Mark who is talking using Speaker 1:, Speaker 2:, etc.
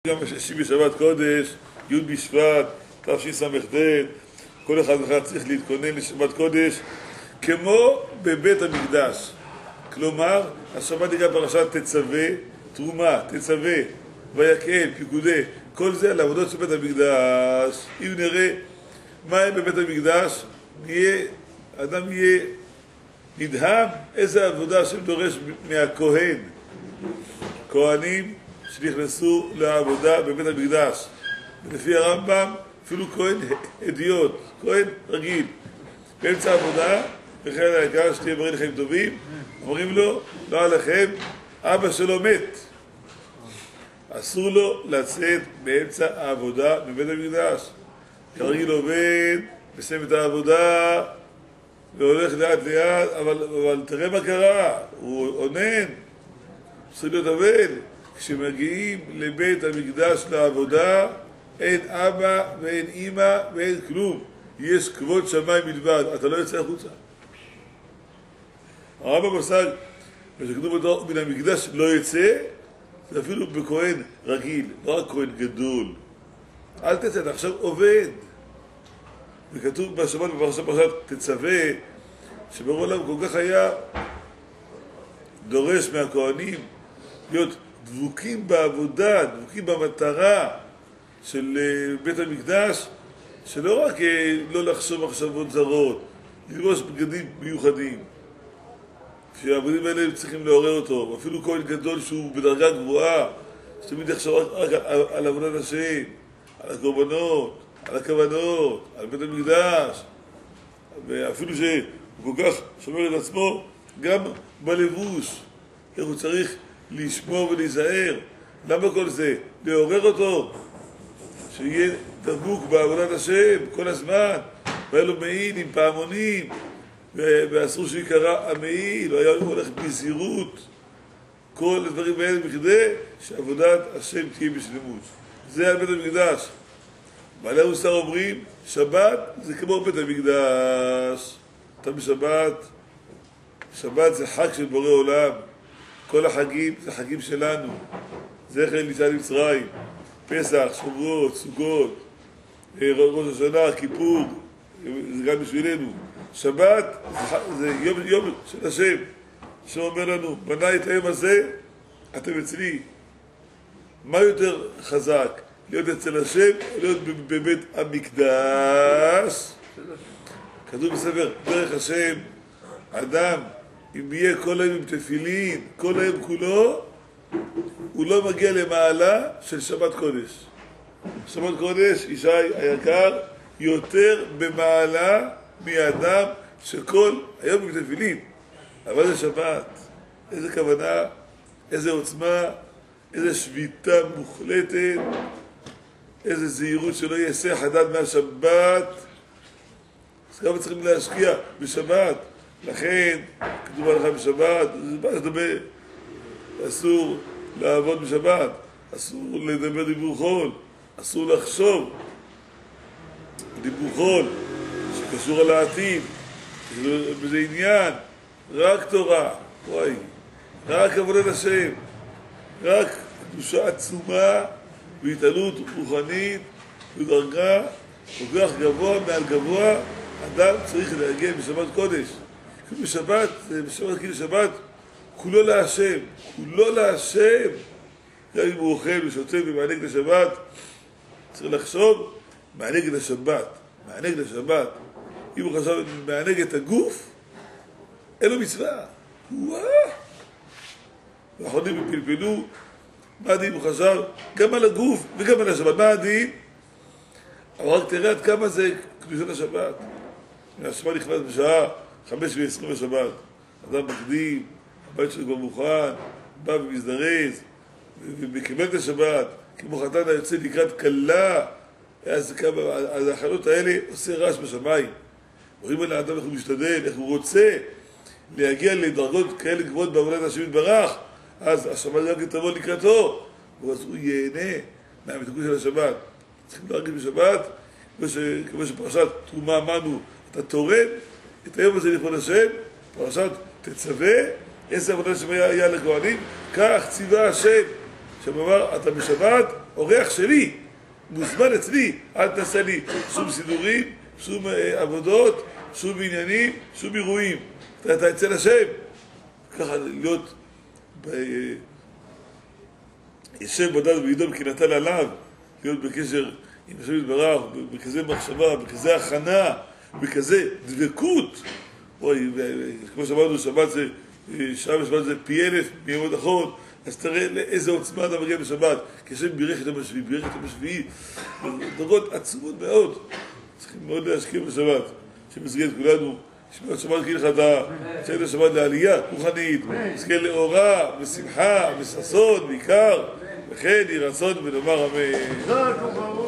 Speaker 1: גם השלישי בשבת קודש, י' בשבט, תשס"ט, כל אחד ואחד צריך להתכונן לשבת קודש כמו בבית המקדש. כלומר, השבת נקרא פרשת תצווה, תרומה, תצווה, ויקהל, פיקודי, כל זה על העבודות של בית המקדש. אם נראה מה היה בבית המקדש, האדם יהיה נדהם איזה עבודה שדורש מהכהן. כהנים שנכנסו לעבודה בבית המקדש. ולפי הרמב"ם, אפילו כהן הדיוט, כהן רגיל. באמצע העבודה, וכן העיקר שתהיה בריא לחיים טובים, אומרים לו, לא עליכם, אבא שלו מת. אסור לו לצאת באמצע העבודה בבית המקדש. כרגיל עובד, מסיים את העבודה, והולך לאט לאט, אבל תראה מה קרה, הוא עונן, צריך להיות עבד. כשמגיעים לבית המקדש לעבודה, אין אבא ואין אמא ואין כלום. יש כבוד שמיים בלבד, אתה לא יוצא החוצה. הרמב"ם פסק, כשכתוב בתורה מן המקדש לא יצא, זה אפילו בכהן רגיל, לא רק כהן גדול. אל תצא, אתה עכשיו עובד. וכתוב בשבת בפרשת תצווה, שברור עולם כל כך היה דורש מהכהנים להיות דבוקים בעבודה, דבוקים במטרה של בית המקדש, שלא רק לא לחשוב מחשבות זרות, ללבוש בגדים מיוחדים. כשהעבודים האלה צריכים לעורר אותו, אפילו כהן גדול שהוא בדרגה גבוהה, שתמיד יחשוב רק על עבודת השם, על הקורבנות, על הכוונות, על בית המקדש, ואפילו שהוא כל כך שומר את עצמו, גם בלבוש, איך הוא צריך לשמור ולהיזהר. למה כל זה? לעורר אותו, שיהיה דבוק בעבודת השם כל הזמן, והיה לו מעיל עם פעמונים, ואסור שיקרא המעיל, היה לו הולך בזהירות. כל הדברים האלה בכדי שעבודת השם תהיה בשלמות. זה על בית המקדש. בעלי המוסר אומרים, שבת זה כמו בית המקדש. אתה בשבת, שבת זה חג של בורא עולם. כל החגים זה חגים שלנו. זכר ליציאת מצרים, פסח, שבועות, סוכות, ראש השנה, כיפור, זה גם בשבילנו. שבת זה יום של השם, שאומר לנו, בנה את היום הזה, אתם אצלי. מה יותר חזק? להיות אצל השם או להיות בבית המקדש? כתוב בספר דרך השם, אדם אם יהיה כל היום עם תפילין, כל היום כולו, הוא לא מגיע למעלה של שבת קודש. שבת קודש, ישי היקר, יותר במעלה מאדם שכל היום עם תפילין. אבל זה שבת, איזה כוונה, איזה עוצמה, איזה שביטה מוחלטת, איזה זהירות שלא יעשה חדד מהשבת. אז כמה צריכים להשקיע בשבת. לכן, כתוב הלכה בשבת, זה דומה, אסור לעבוד בשבת, אסור לדבר דיבור חול, אסור לחשוב דיבור חול שקשור על העתיד, וזה עניין, רק תורה, וואי, רק עבודת השם, רק קדושה עצומה והתעלות רוחנית ודרגה כל כך גבוה מעל גבוה, אדם צריך להגיע בשבת קודש. בשבת, בשבת כאילו שבת, כולו להשם, כולו להשם. גם אם הוא אוכל ושותה ומענג לשבת, צריך לחשוב, מענג לשבת, מענג לשבת. אם הוא חשב מענג את הגוף, אין לו מצווה. וואו! ואחרונים פלפלו, מה הדין הוא חשב? גם על הגוף וגם על השבת. מה הדין? אבל רק תראה עד כמה זה קדושת השבת. השבת נכנס בשעה 5:20 בשבת, אדם מקדים, הבית שלו כבר מוכן, בא ומזדרז, ומקבל את השבת, כמו חתן היוצא לקראת קלה, אז ההכנות האלה עושה רעש בשמיים. רואים על האדם איך הוא משתדל, איך הוא רוצה להגיע לדרגות כאלה גבוהות בעבודת השם יתברך, אז השבת רק תבוא לקראתו, ואז הוא ייהנה מהמתוקות של השבת. צריכים להרגיש בשבת, כמו שפרשת תרומה אמרנו, אתה תורם את היום הזה לכבוד השם, פרשת תצווה, איזה עבודה שהיה לכהנים, כך ציווה השם, שאומר, אתה בשבת,
Speaker 2: אורח שלי, מוזמן אצלי, אל תעשה לי שום סידורים, שום עבודות, שום עניינים, שום אירועים. אתה אצל השם. ככה להיות ישב בדד וידו בקנתה עליו, להיות בקשר עם השם יתברך, בכזה מחשבה, בכזה הכנה, בכזה דבקות. אוי, כמו שאמרנו, שבת זה, שעה בשבת זה פי 1000 מימות אחרון, אז תראה לאיזה עוצמה אתה מגיע בשבת, כשם בירך את יום השביעי, בירך את יום השביעי, דרגות עצומות מאוד, צריכים מאוד להשקיע בשבת, שמסגרת כולנו, שבת שבת כאילו אתה צריך לשבת לעלייה רוחנית, מסגרת לאורה, בשמחה, בששון, בעיקר, וכן יהי רצון ונאמר אמן.